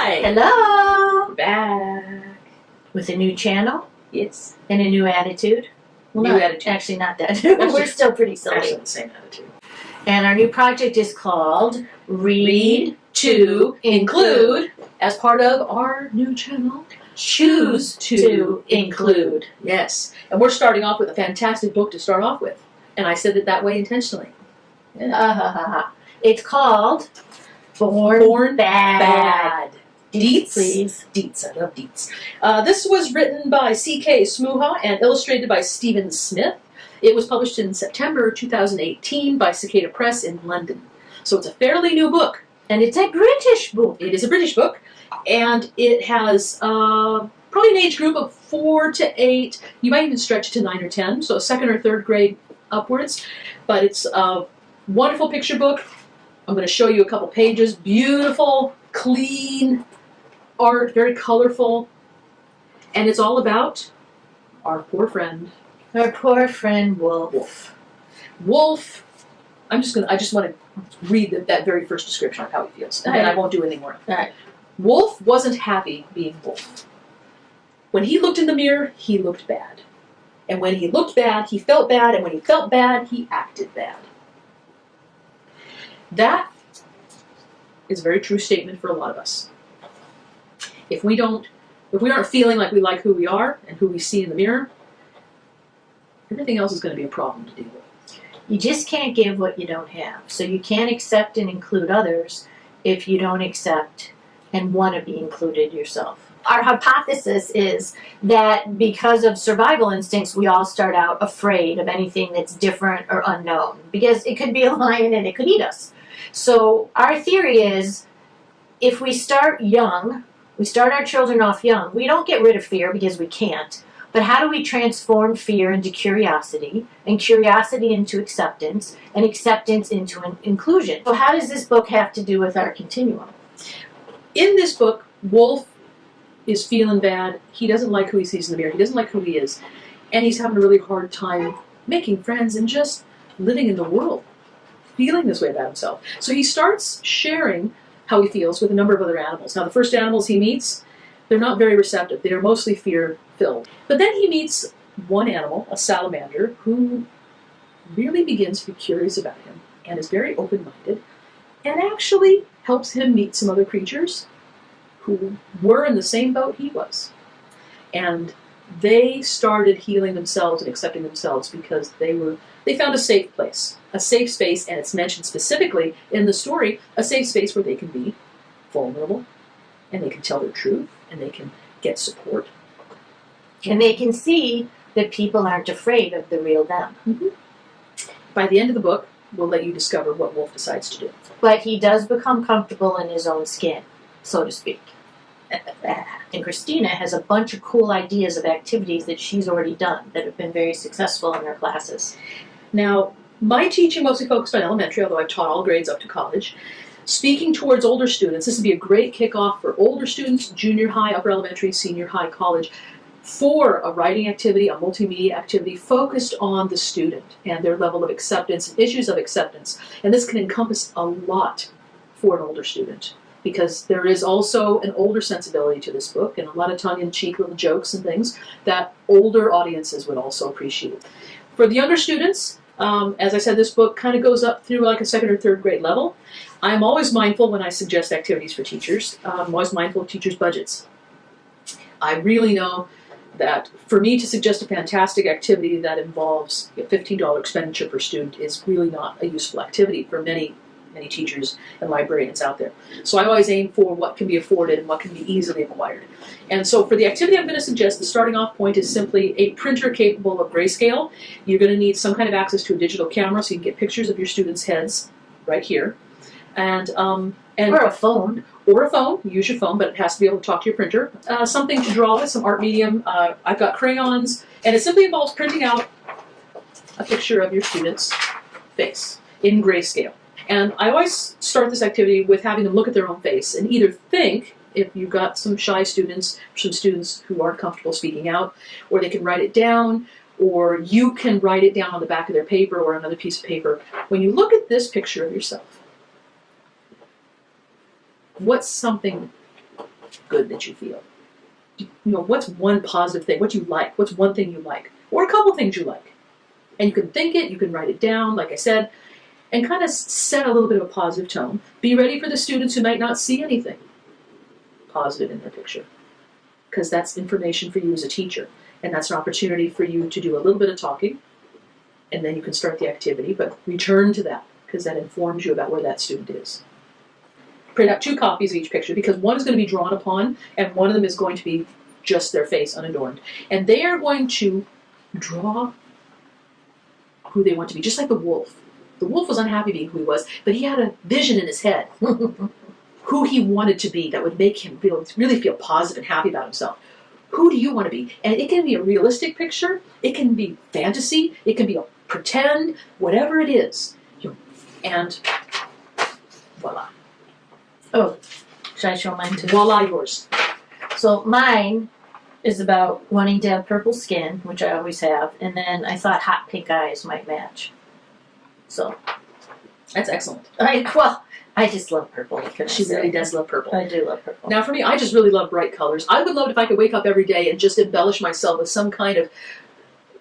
Hi! Hello! We're back. With a new channel Yes. and a new attitude. Well, New attitude. Actually, not that. We're still pretty silly. Actually the same attitude. And our new project is called Read to Include. As part of our new channel, Choose to Include. Yes. And we're starting off with a fantastic book to start off with. And I said it that way intentionally. Yeah. It's called Born Bad. Deets, please. Deets, I love Deets. This was written by C.K. Smuha and illustrated by Stephen Smith. It was published in September 2018 by Cicada Press in London. So it's a fairly new book. And it's a British book. It is a British book. And it has probably an age group of 4 to 8. You might even stretch it to 9 or 10. So 2nd or 3rd grade upwards. But it's a wonderful picture book. I'm going to show you a couple pages. Beautiful, clean art, very colorful, and it's all about our poor friend. Our poor friend Wolf. Wolf. I just want to read that very first description of how he feels, and then I won't do any more. All right. Wolf wasn't happy being Wolf. When he looked in the mirror, he looked bad, and when he looked bad, he felt bad, and when he felt bad, he acted bad. That is a very true statement for a lot of us. If we aren't feeling like we like who we are and who we see in the mirror, everything else is going to be a problem to deal with. You just can't give what you don't have. So you can't accept and include others if you don't accept and want to be included yourself. Our hypothesis is that because of survival instincts, we all start out afraid of anything that's different or unknown, because it could be a lion and it could eat us. So our theory is, if we start young, we start our children off young, we don't get rid of fear because we can't, but how do we transform fear into curiosity, and curiosity into acceptance, and acceptance into an inclusion? So how does this book have to do with our continuum? In this book, Wolf is feeling bad. He doesn't like who he sees in the mirror. He doesn't like who he is. And he's having a really hard time making friends and just living in the world, feeling this way about himself. So he starts sharing how he feels with a number of other animals. Now, the first animals he meets, they're not very receptive. They are mostly fear-filled. But then he meets one animal, a salamander, who really begins to be curious about him and is very open-minded and actually helps him meet some other creatures who were in the same boat he was. And they started healing themselves and accepting themselves because they found a safe place, a safe space, and it's mentioned specifically in the story, a safe space where they can be vulnerable, and they can tell their truth, and they can get support. And they can see that people aren't afraid of the real them. Mm-hmm. By the end of the book, we'll let you discover what Wolf decides to do. But he does become comfortable in his own skin, so to speak. And Christina has a bunch of cool ideas of activities that she's already done that have been very successful in her classes. Now, my teaching mostly focused on elementary, although I've taught all grades up to college. Speaking towards older students, this would be a great kickoff for older students, junior high, upper elementary, senior high, college, for a writing activity, a multimedia activity focused on the student and their level of acceptance, issues of acceptance. And this can encompass a lot for an older student, because there is also an older sensibility to this book and a lot of tongue-in-cheek little jokes and things that older audiences would also appreciate. For the younger students, as I said, this book kind of goes up through like a 2nd or 3rd grade level. I'm always mindful when I suggest activities for teachers. I'm always mindful of teachers' budgets. I really know that for me to suggest a fantastic activity that involves a $15 expenditure per student is really not a useful activity for many teachers and librarians out there. So I always aim for what can be afforded and what can be easily acquired. And so for the activity I'm going to suggest, the starting off point is simply a printer capable of grayscale. You're going to need some kind of access to a digital camera so you can get pictures of your students' heads right here. And or a phone. Or a phone. Use your phone, but it has to be able to talk to your printer. Something to draw with, some art medium. I've got crayons. And it simply involves printing out a picture of your student's face in grayscale. And I always start this activity with having them look at their own face and either think, if you've got some shy students, some students who aren't comfortable speaking out, or they can write it down, or you can write it down on the back of their paper or another piece of paper. When you look at this picture of yourself, what's something good that you feel? You know, what's one positive thing? What you like? What's one thing you like? Or a couple things you like? And you can think it, you can write it down, like I said, and kind of set a little bit of a positive tone. Be ready for the students who might not see anything positive in their picture, because that's information for you as a teacher. And that's an opportunity for you to do a little bit of talking, and then you can start the activity, but return to that, because that informs you about where that student is. Print out 2 copies of each picture, because one is going to be drawn upon, and one of them is going to be just their face, unadorned. And they are going to draw who they want to be, just like the wolf. The wolf was unhappy being who he was, but he had a vision in his head, who he wanted to be that would make him really feel positive and happy about himself. Who do you want to be? And it can be a realistic picture, it can be fantasy, it can be a pretend, whatever it is. And voila. Oh, should I show mine too? Voila, yours. So mine is about wanting to have purple skin, which I always have, and then I thought hot pink eyes might match. So That's excellent. I just love purple. She really does love purple. I do love purple. Now for me, I just really love bright colors. I would love it if I could wake up every day and just embellish myself with some kind of,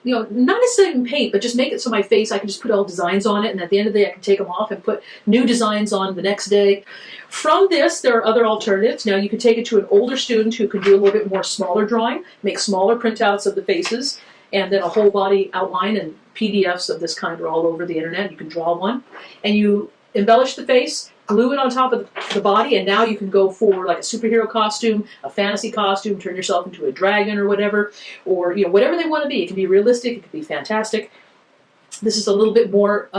you know, not necessarily in paint, but just make it so my face, I can just put all designs on it, and at the end of the day I can take them off and put new designs on the next day. From this, there are other alternatives. Now you can take it to an older student who can do a little bit more smaller drawing, make smaller printouts of the faces, and then a whole body outline, and PDFs of this kind are all over the internet. You can draw one, and you embellish the face, glue it on top of the body, and now you can go for like a superhero costume, a fantasy costume, turn yourself into a dragon or whatever, or you know, whatever they want to be. It can be realistic, it can be fantastic. This is a little bit more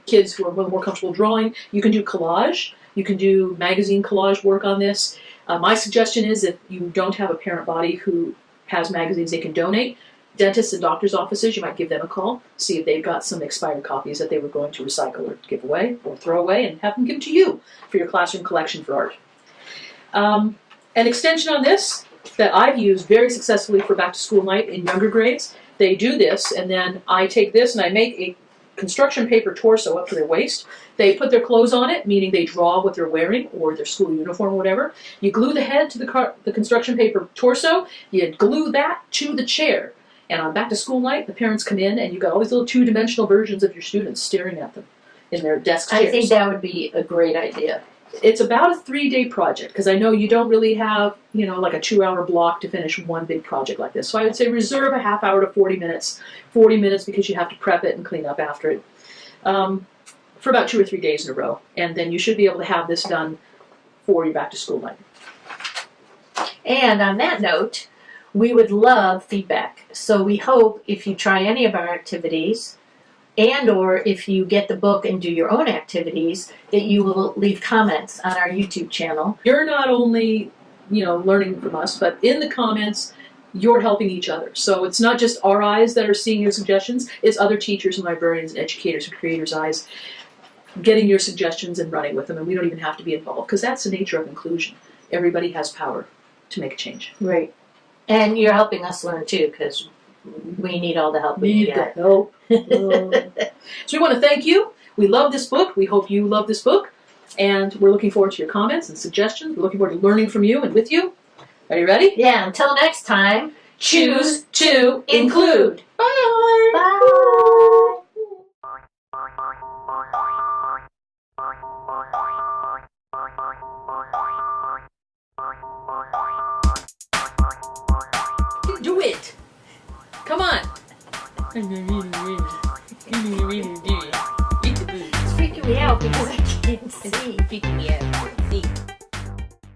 kids who are a little more comfortable drawing. You can do collage. You can do magazine collage work on this. My suggestion is if you don't have a parent body who has magazines they can donate, dentists and doctors' offices, you might give them a call, see if they've got some expired copies that they were going to recycle or give away or throw away, and have them give to you for your classroom collection for art. An extension on this that I've used very successfully for back to school night in younger grades, they do this, and then I take this and I make a construction paper torso up to their waist. They put their clothes on it, meaning they draw what they're wearing or their school uniform or whatever. You glue the head to the construction paper torso, you glue that to the chair. And on back to school night, the parents come in and you've got all these little 2-dimensional versions of your students staring at them in their desk chairs. I think that would be a great idea. It's about a 3-day project, because I know you don't really have, you know, like a 2-hour block to finish one big project like this. So I would say reserve a half hour to 40 minutes. 40 minutes because you have to prep it and clean up after it. For about 2 or 3 days in a row. And then you should be able to have this done for your back to school night. And on that note, we would love feedback. So we hope if you try any of our activities, and or if you get the book and do your own activities, that you will leave comments on our YouTube channel. You're not only, you know, learning from us, but in the comments, you're helping each other. So it's not just our eyes that are seeing your suggestions, it's other teachers and librarians and educators and creators' eyes getting your suggestions and running with them, and we don't even have to be involved, because that's the nature of inclusion. Everybody has power to make a change. Right. And you're helping us learn too, because we need all the help we Need can get. the help. So we want to thank you. We love this book. We hope you love this book. And we're looking forward to your comments and suggestions. We're looking forward to learning from you and with you. Are you ready? Yeah, until next time, Choose to include. Bye. bye! Do it. Come on. It's freaking me out because I can't see. Freaking me out. See.